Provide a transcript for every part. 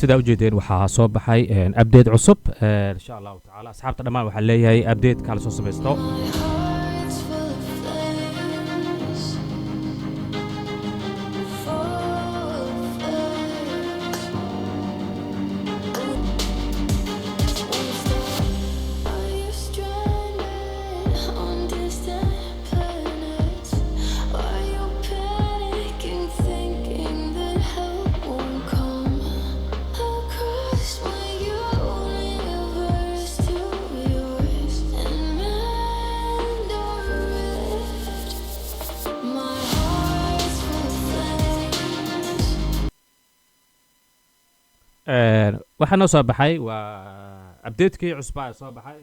sida ujeedeen waxaa soo baxay update cusub insha Allah taala asxaabta dhamaan waxa leeyahay update kala soo sameesto waxaa noo soo baxay waa update-kii cusub ee soo baxay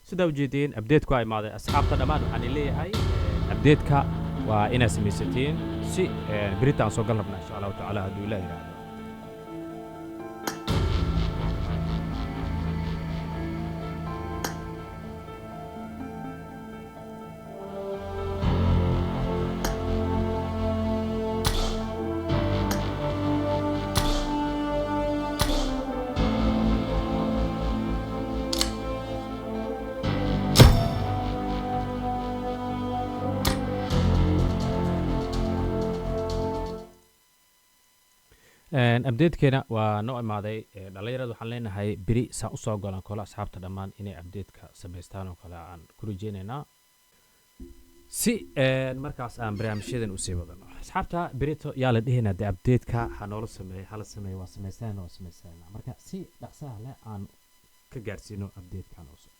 sida ujeedeen update-ku ay maaday asxaabta dhamaan waxaan leeyahay update-ka waa inaad samaysatiin si biritaan soo gal rabnaa insha Allah taala haduu ilaahay yiraahdo update-keena waa noo imaaday dhalinyarada waxaan leenahay biri saan u soo golan koola asxaabta dhamaan inay update-ka samaystaan oo kale aan ku rajeynaynaa si markaas aan barnaamijyadan u sii wadano asxaabta birito yaa la dhihinaa dee update-ka ha noola sameeyo hala sameeyo waa samaystaan marka si dhaqsaha leh aan ka gaarsiino update-kan cusub